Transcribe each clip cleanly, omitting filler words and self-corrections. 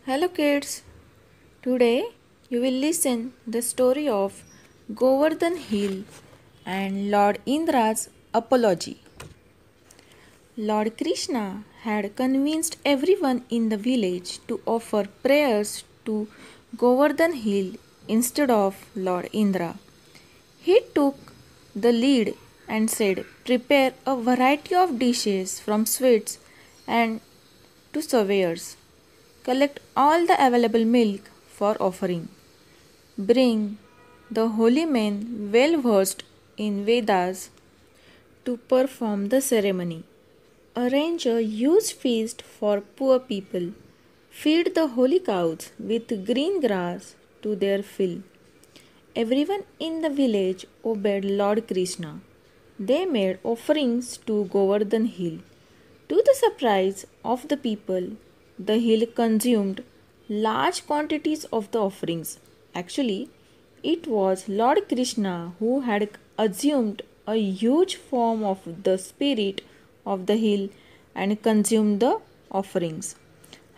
Hello kids. Today you will listen the story of Govardhan Hill and Lord Indra's apology. Lord Krishna had convinced everyone in the village to offer prayers to Govardhan Hill instead of Lord Indra. He took the lead and said, "Prepare a variety of dishes from sweets and to savours. Collect all the available milk for offering. Bring the holy men well versed in Vedas to perform the ceremony. Arrange a huge feast for poor people. Feed the holy cows with green grass to their fill." Everyone in the village obeyed Lord Krishna. They made offerings to Govardhan Hill. To the surprise of the people, the hill consumed large quantities of the offerings. Actually, it was Lord Krishna who had assumed a huge form of the spirit of the hill and consumed the offerings.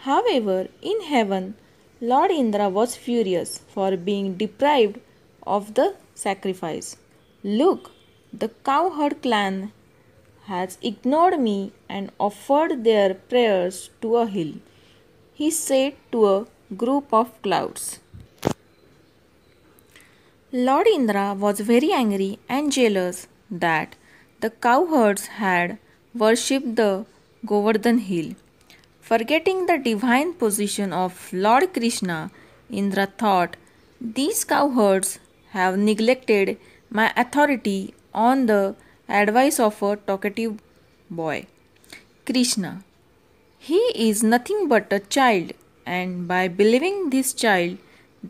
However, in heaven, Lord Indra was furious for being deprived of the sacrifice. "Look, the cowherd clan has ignored me and offered their prayers to a hill," he said to a group of clouds. Lord Indra was very angry and jealous that the cowherds had worshipped the Govardhan hill. Forgetting the divine position of Lord Krishna, Indra thought, "These cowherds have neglected my authority on the advice of a talkative boy, Krishna. He is nothing but a child, and by believing this child,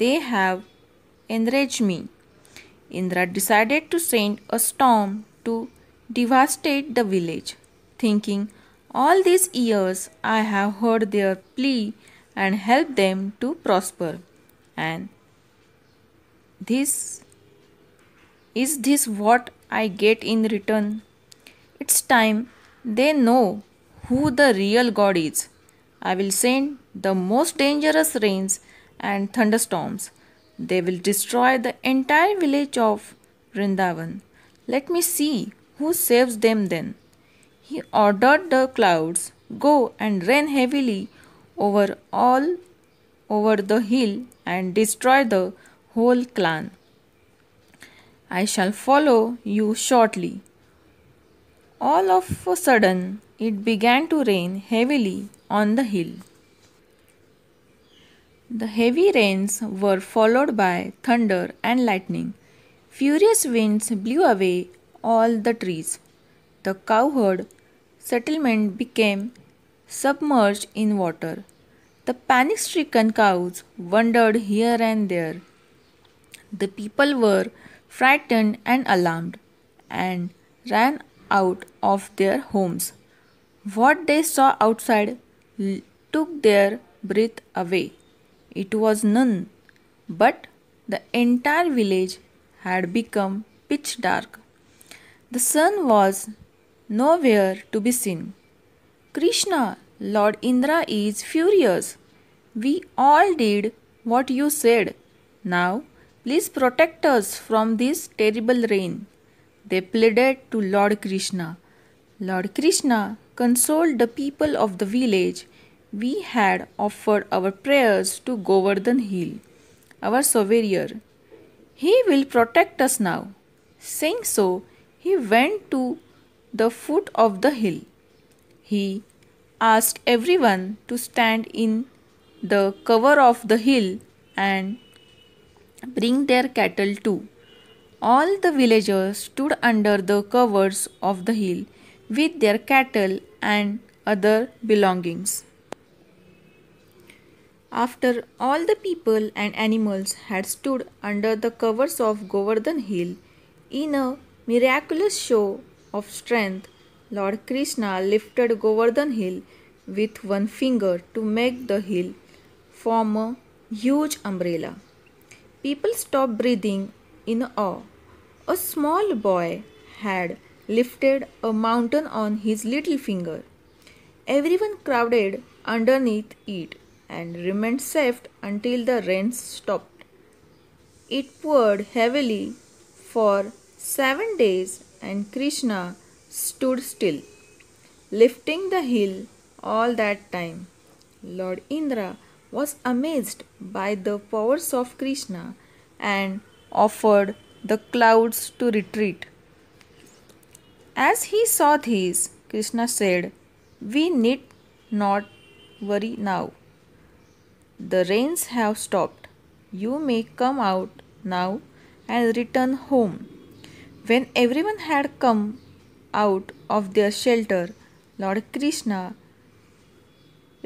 they have enraged me." Indra decided to send a storm to devastate the village, thinking, "All these years I have heard their plea and helped them to prosper, and this this what I get in return? It's time they know who the real God is. I will send the most dangerous rains and thunderstorms. They will destroy the entire village of Vrindavan. Let me see who saves them then." He ordered the clouds go and rain heavily all over the hill and destroy the whole clan. "I shall follow you shortly." All of a sudden, it began to rain heavily on the hill. The heavy rains were followed by thunder and lightning. Furious winds blew away all the trees. The cowherd settlement became submerged in water. The panic stricken cows wandered here and there. The people were frightened and alarmed and ran out of their homes. What they saw outside took their breath away. It was none but the entire village had become pitch dark. The sun was nowhere to be seen. "Krishna, Lord Indra is furious. We all did what you said. Now, please protect us from this terrible rain," they pleaded to Lord Krishna. Lord Krishna consoled the people of the village. "We had offered our prayers to Govardhan Hill, our savior. He will protect us now." Saying so, he went to the foot of the hill. He asked everyone to stand in the cover of the hill and bring their cattle too. All the villagers stood under the covers of the hill with their cattle and other belongings. After all the people and animals had stood under the covers of Govardhan Hill, in a miraculous show of strength, Lord Krishna lifted Govardhan Hill with one finger to make the hill form a huge umbrella. People stopped breathing in awe. A small boy had lifted a mountain on his little finger. Everyone crowded underneath it. and remained safe until the rains stopped. It poured heavily for 7 days, and Krishna stood still, lifting the hill all that time. Lord Indra was amazed by the powers of Krishna and offered the clouds to retreat. As he saw this, Krishna said, "We need not worry now. The rains have stopped. You may come out now and return home." When everyone had come out of their shelter, Lord Krishna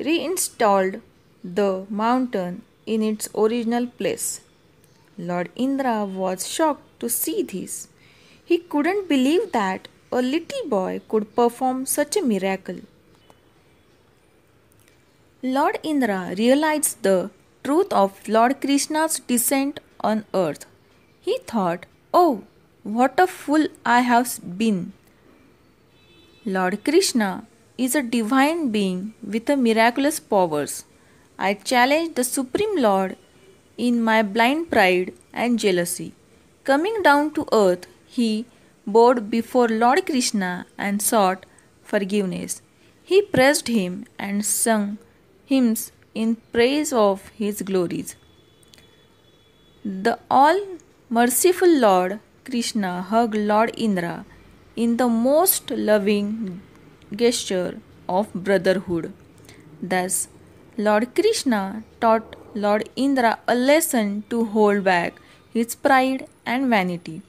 reinstalled the mountain in its original place. Lord Indra was shocked to see this. He couldn't believe that a little boy could perform such a miracle. Lord Indra realized the truth of Lord Krishna's descent on earth. He thought, "Oh, what a fool I have been! Lord Krishna is a divine being with a miraculous powers. I challenged the Supreme Lord in my blind pride and jealousy. Coming down to earth, he bowed before Lord Krishna and sought forgiveness. He praised him and sung hymns in praise of his glories. The all merciful Lord Krishna hugged Lord Indra in the most loving gesture of brotherhood. Thus, Lord Krishna taught Lord Indra a lesson to hold back his pride and vanity.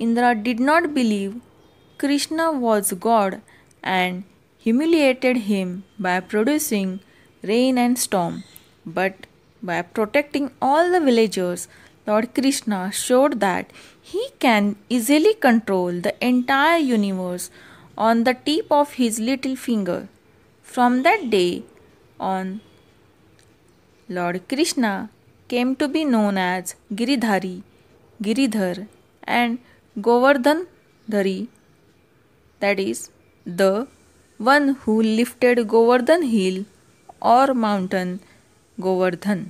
Indra did not believe Krishna was God and humiliated him by producing rain and storm, but by protecting all the villagers, Lord Krishna showed that he can easily control the entire universe on the tip of his little finger. From that day on, Lord Krishna came to be known as Giridhari, Giridhar, and Govardhandhari, that is, the one who lifted Govardhan hill or mountain Govardhan.